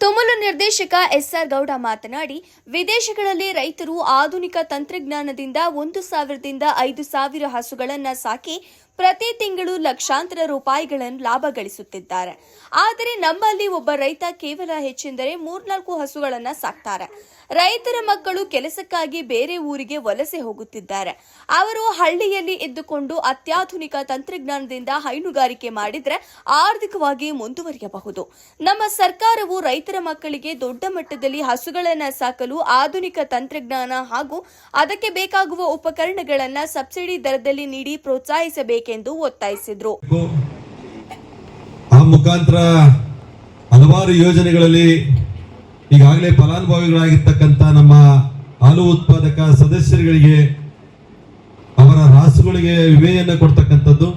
ತುಮುಲು ನಿರ್ದೇಶಕ ಎಸ್ಆರ್ ಗೌಡ ಮಾತನಾಡಿ, ವಿದೇಶಗಳಲ್ಲಿ ರೈತರು ಆಧುನಿಕ ತಂತ್ರಜ್ಞಾನದಿಂದ 1,000 ರಿಂದ 5,000 ಹಸುಗಳನ್ನು ಸಾಕಿ ಪ್ರತಿ ತಿಂಗಳು ಲಕ್ಷಾಂತರ ರೂಪಾಯಿಗಳನ್ನು ಲಾಭ ಗಳಿಸುತ್ತಿದ್ದಾರೆ. ಆದರೆ ನಮ್ಮಲ್ಲಿ ಒಬ್ಬ ರೈತ ಕೇವಲ ಹೆಚ್ಚೆಂದರೆ 3-4 ಹಸುಗಳನ್ನು ಸಾಕ್ತಾರೆ. ರೈತರ ಮಕ್ಕಳು ಕೆಲಸಕ್ಕಾಗಿ ಬೇರೆ ಊರಿಗೆ ವಲಸೆ ಹೋಗುತ್ತಿದ್ದಾರೆ. ಅವರು ಹಳ್ಳಿಯಲ್ಲಿ ಇದ್ದುಕೊಂಡು ಅತ್ಯಾಧುನಿಕ ತಂತ್ರಜ್ಞಾನದಿಂದ ಹೈನುಗಾರಿಕೆ ಮಾಡಿದರೆ ಆರ್ಥಿಕವಾಗಿ ಮುಂದುವರಿಯಬಹುದು. ನಮ್ಮ ಸರ್ಕಾರವು ರೈತರ ಮಕ್ಕಳಿಗೆ ದೊಡ್ಡ ಮಟ್ಟದಲ್ಲಿ ಹಸುಗಳನ್ನು ಸಾಕಲು ಆಧುನಿಕ ತಂತ್ರಜ್ಞಾನ ಹಾಗೂ ಅದಕ್ಕೆ ಬೇಕಾಗುವ ಉಪಕರಣಗಳನ್ನು ಸಬ್ಸಿಡಿ ದರದಲ್ಲಿ ನೀಡಿ ಪ್ರೋತ್ಸಾಹಿಸಬೇಕೆಂದು ಒತ್ತಾಯಿಸಿದರು. ಆ ಮುಖಾಂತರ ಹಲವಾರು ಯೋಜನೆಗಳಲ್ಲಿ ಈಗಾಗಲೇ ಫಲಾನುಭವಿಗಳಾಗಿರ್ತಕ್ಕಂಥ ನಮ್ಮ ಹಾಲು ಉತ್ಪಾದಕ ಸದಸ್ಯರುಗಳಿಗೆ ಅವರ ರಾಸುಗಳಿಗೆ ವಿಮೆಯನ್ನು ಕೊಡ್ತಕ್ಕಂಥದ್ದು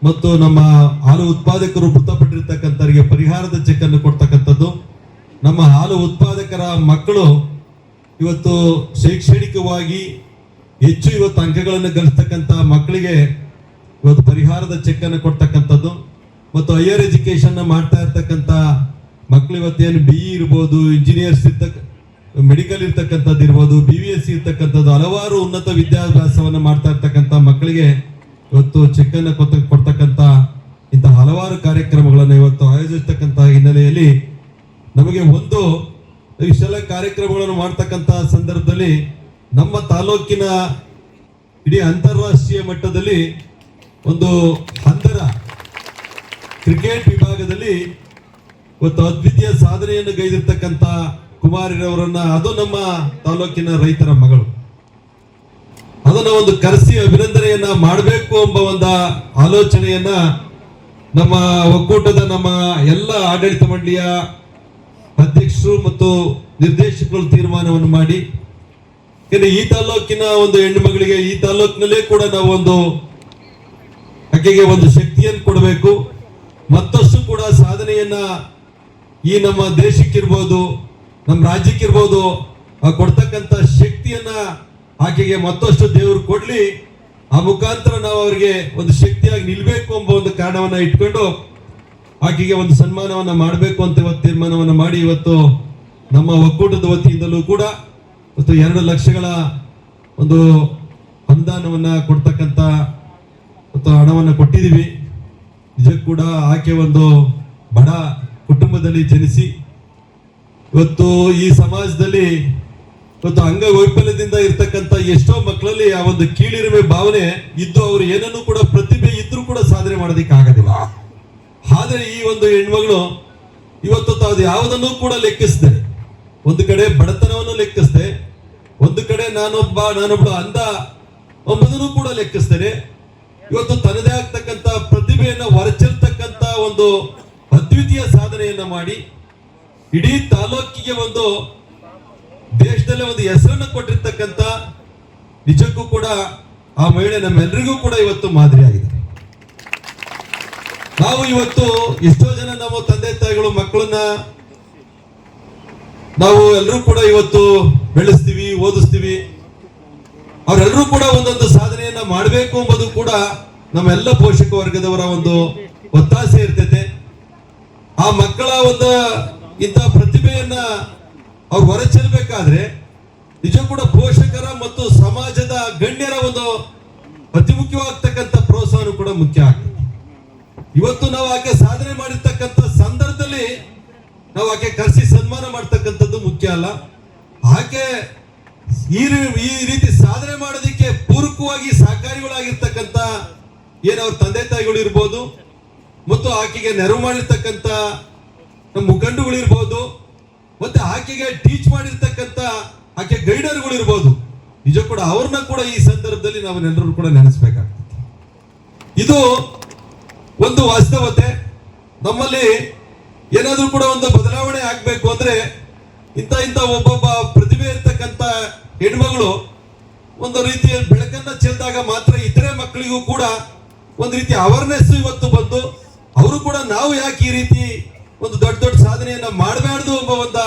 ಮತ್ತು ನಮ್ಮ ಹಾಲು ಉತ್ಪಾದಕರು ಮೃತಪಟ್ಟಿರ್ತಕ್ಕಂಥವರಿಗೆ ಪರಿಹಾರದ ಚೆಕ್ ಅನ್ನು ಕೊಡ್ತಕ್ಕಂಥದ್ದು, ನಮ್ಮ ಹಾಲು ಉತ್ಪಾದಕರ ಮಕ್ಕಳು ಇವತ್ತು ಶೈಕ್ಷಣಿಕವಾಗಿ ಹೆಚ್ಚು ಇವತ್ತು ಅಂಕಗಳನ್ನು ಗಳಿಸ್ತಕ್ಕಂಥ ಮಕ್ಕಳಿಗೆ ಇವತ್ತು ಪರಿಹಾರದ ಚೆಕ್ ಅನ್ನು ಕೊಡ್ತಕ್ಕಂಥದ್ದು ಮತ್ತು ಹೈಯರ್ ಎಜುಕೇಶನ್ ಮಾಡ್ತಾ ಇರ್ತಕ್ಕಂಥ ಮಕ್ಕಳು ಇವತ್ತೇನು BE ಇರ್ಬೋದು, ಇಂಜಿನಿಯರ್ಸ್ ಮೆಡಿಕಲ್ ಇರ್ತಕ್ಕಂಥದ್ದು ಇರ್ಬೋದು, BVSC ಇರ್ತಕ್ಕಂಥದ್ದು ಹಲವಾರು ಉನ್ನತ ವಿದ್ಯಾಭ್ಯಾಸವನ್ನು ಮಾಡ್ತಾ ಇರ್ತಕ್ಕಂಥ ಮಕ್ಕಳಿಗೆ ಇವತ್ತು ಚೆಕ್ ಅನ್ನು ಕೊಡ್ತಕ್ಕಂಥ ಇಂಥ ಹಲವಾರು ಕಾರ್ಯಕ್ರಮಗಳನ್ನು ಇವತ್ತು ಆಯೋಜಿಸ್ತಕ್ಕಂಥ ಹಿನ್ನೆಲೆಯಲ್ಲಿ ನಮಗೆ ಇಷ್ಟೆಲ್ಲ ಕಾರ್ಯಕ್ರಮಗಳನ್ನು ಮಾಡ್ತಕ್ಕಂಥ ಸಂದರ್ಭದಲ್ಲಿ ನಮ್ಮ ತಾಲೂಕಿನ ಇಡೀ ಅಂತಾರಾಷ್ಟ್ರೀಯ ಮಟ್ಟದಲ್ಲಿ ಒಂದು ಅಂತರ ಕ್ರಿಕೆಟ್ ವಿಭಾಗದಲ್ಲಿ ಇವತ್ತು ಅದ್ವಿತೀಯ ಸಾಧನೆಯನ್ನು ಗೈದಿರ್ತಕ್ಕಂಥ ಕುಮಾರಿರವರನ್ನ, ಅದು ನಮ್ಮ ತಾಲೂಕಿನ ರೈತರ ಮಗಳು, ಅದನ್ನ ಒಂದು ಕರೆಸಿ ಅಭಿನಂದನೆಯನ್ನ ಮಾಡಬೇಕು ಎಂಬ ಒಂದು ಆಲೋಚನೆಯನ್ನ ನಮ್ಮ ಒಕ್ಕೂಟದ ನಮ್ಮ ಎಲ್ಲ ಆಡಳಿತ ಮಂಡಳಿಯ ಅಧ್ಯಕ್ಷರು ಮತ್ತು ನಿರ್ದೇಶಕರು ತೀರ್ಮಾನವನ್ನು ಮಾಡಿ, ಈ ತಾಲೂಕಿನ ಒಂದು ಹೆಣ್ಣು ಮಗಳಿಗೆ ಈ ತಾಲೂಕಿನಲ್ಲೇ ಕೂಡ ನಾವು ಆಕೆಗೆ ಒಂದು ಶಕ್ತಿಯನ್ನು ಕೊಡಬೇಕು, ಮತ್ತಷ್ಟು ಕೂಡ ಸಾಧನೆಯನ್ನ ಈ ನಮ್ಮ ದೇಶಕ್ಕಿರ್ಬೋದು ನಮ್ಮ ರಾಜ್ಯಕ್ಕಿರ್ಬೋದು ಕೊಡ್ತಕ್ಕಂಥ ಶಕ್ತಿಯನ್ನ ಆಕೆಗೆ ಮತ್ತಷ್ಟು ದೇವರು ಕೊಡ್ಲಿ, ಆ ಮುಖಾಂತರ ನಾವು ಅವರಿಗೆ ಒಂದು ಶಕ್ತಿಯಾಗಿ ನಿಲ್ಬೇಕು ಎಂಬ ಒಂದು ಕಾರಣವನ್ನ ಇಟ್ಕೊಂಡು ಆಕೆಗೆ ಒಂದು ಸನ್ಮಾನವನ್ನ ಮಾಡಬೇಕು ಅಂತ ಇವತ್ತು ತೀರ್ಮಾನವನ್ನ ಮಾಡಿ ಇವತ್ತು ನಮ್ಮ ಒಕ್ಕೂಟದ ವತಿಯಿಂದಲೂ ಕೂಡ ಇವತ್ತು 2 ಲಕ್ಷಗಳ ಒಂದು ಅನುದಾನವನ್ನ ಕೊಡ್ತಕ್ಕಂಥ ಹಣವನ್ನು ಕೊಟ್ಟಿದ್ದೀವಿ. ನಿಜಕ್ಕೂ ಕೂಡ ಆಕೆ ಒಂದು ಬಡ ಕುಟುಂಬದಲ್ಲಿ ಜನಿಸಿ ಇವತ್ತು ಈ ಸಮಾಜದಲ್ಲಿ ಇವತ್ತು ಅಂಗವೈಫಲ್ಯದಿಂದ ಇರ್ತಕ್ಕಂಥ ಎಷ್ಟೋ ಮಕ್ಕಳಲ್ಲಿ ಆ ಒಂದು ಕೀಳಿರಿಮೆ ಭಾವನೆ ಇದ್ದು ಅವರು ಏನನ್ನೂ ಕೂಡ ಪ್ರತಿಭೆ ಇದ್ರೂ ಕೂಡ ಸಾಧನೆ ಮಾಡೋದಿಕ್ಕೆ ಆಗೋದಿಲ್ಲ. ಆದರೆ ಈ ಒಂದು ಹೆಣ್ಮಗಳು ಇವತ್ತು ಅದು ಯಾವುದನ್ನು ಕೂಡ ಲೆಕ್ಕಿಸದೆ, ಒಂದು ಕಡೆ ಬಡತನವನ್ನು ಲೆಕ್ಕಿಸದೆ, ಒಂದು ಕಡೆ ನಾನೊಬ್ಬಳು ಅಂಧ ಎಂಬುದನ್ನು ಕೂಡ ಲೆಕ್ಕಿಸ್ತೇನೆ. ಇವತ್ತು ತನ್ನದೇ ಆಗ್ತಕ್ಕಂಥ ಪ್ರತಿಭೆಯನ್ನ ಹೊರಚಿರ್ತಕ್ಕಂಥ ಒಂದು ಅದ್ವಿತೀಯ ಸಾಧನೆಯನ್ನ ಮಾಡಿ ಇಡೀ ತಾಲೂಕಿಗೆ ಒಂದು ದೇಶದಲ್ಲೇ ಒಂದು ಹೆಸರನ್ನು ಕೊಟ್ಟಿರ್ತಕ್ಕಂಥ ನಿಜಕ್ಕೂ ಕೂಡ ಆ ಮಹಿಳೆ ನಮ್ಮೆಲ್ಲರಿಗೂ ಕೂಡ ಇವತ್ತು ಮಾದರಿಯಾಗಿದೆ. ನಾವು ಇವತ್ತು ಎಷ್ಟೋ ಜನ ನಮ್ಮ ತಂದೆ ತಾಯಿಗಳು ಮಕ್ಕಳನ್ನ ನಾವು ಎಲ್ಲರೂ ಕೂಡ ಇವತ್ತು ಬೆಳೆಸ್ತೀವಿ, ಓದಿಸ್ತೀವಿ, ಅವರೆಲ್ಲರೂ ಕೂಡ ಒಂದೊಂದು ಸಾಧನೆಯನ್ನ ಮಾಡಬೇಕು ಎಂಬುದು ಕೂಡ ನಮ್ಮೆಲ್ಲ ಪೋಷಕ ವರ್ಗದವರ ಒಂದು ಒತ್ತಾಸೆ ಇರ್ತೈತೆ. ಆ ಮಕ್ಕಳ ಒಂದು ಇಂಥ ಪ್ರತಿಭೆಯನ್ನ ಅವ್ರು ಹೊರಚೆಲ್ಲಬೇಕಾದ್ರೆ ನಿಜ ಕೂಡ ಪೋಷಕರ ಮತ್ತು ಸಮಾಜದ ಗಣ್ಯರ ಒಂದು ಅತಿ ಮುಖ್ಯವಾಗ್ತಕ್ಕಂಥ ಪ್ರೋತ್ಸಾಹ ಕೂಡ ಮುಖ್ಯ ಆಗ್ತದೆ. ಇವತ್ತು ನಾವು ಆಕೆ ಸಾಧನೆ ಮಾಡಿರ್ತಕ್ಕಂಥ ಸಂದರ್ಭದಲ್ಲಿ ನಾವು ಆಕೆ ಕರೆಸಿ ಸನ್ಮಾನ ಮಾಡ್ತಕ್ಕಂಥದ್ದು ಮುಖ್ಯ ಅಲ್ಲ. ಆಕೆ ಈ ರೀತಿ ಸಾಧನೆ ಮಾಡೋದಕ್ಕೆ ಪೂರಕವಾಗಿ ಸಹಕಾರಿಗಳಾಗಿರ್ತಕ್ಕಂಥ ಅವ್ರ ತಂದೆ ತಾಯಿಗಳು ಇರ್ಬೋದು ಮತ್ತು ಆಕೆಗೆ ನೆರವು ಮಾಡಿರ್ತಕ್ಕಂಥ ನಮ್ಮ ಮುಖಂಡಗಳು ಇರ್ಬೋದು, ಮತ್ತೆ ಆಕೆಗೆ ಟೀಚ್ ಮಾಡಿರ್ತಕ್ಕಂಥ ಆಕೆ ಗೈಡರ್ಗಳು ಇರ್ಬೋದು, ನಿಜ ಕೂಡ ಅವ್ರನ್ನ ಕೂಡ ಈ ಸಂದರ್ಭದಲ್ಲಿ ನಾವೆಲ್ಲರೂ ಕೂಡ ನೆನೆಸ್ಬೇಕಾಗ್ತದೆ. ಇದು ಒಂದು ವಾಸ್ತವತೆ. ನಮ್ಮಲ್ಲಿ ಏನಾದ್ರೂ ಕೂಡ ಒಂದು ಬದಲಾವಣೆ ಆಗ್ಬೇಕು ಅಂದ್ರೆ ಇಂಥ ಒಬ್ಬೊಬ್ಬ ಪ್ರತಿಭೆ ಇರ್ತಕ್ಕಂಥ ಹೆಣ್ಮಗಳು ಒಂದು ರೀತಿಯ ಬೆಳಕನ್ನ ಚೆಲ್ಲಿದಾಗ ಮಾತ್ರ ಇತರೆ ಮಕ್ಕಳಿಗೂ ಕೂಡ ಒಂದು ರೀತಿ ಅವೇರ್ನೆಸ್ ಇವತ್ತು ಬಂದು ಅವರು ಕೂಡ ನಾವು ಯಾಕೆ ಈ ರೀತಿ ಒಂದು ದೊಡ್ಡ ಸಾಧನೆಯನ್ನ ಮಾಡಬಾರ್ದು ಎಂಬ ಒಂದು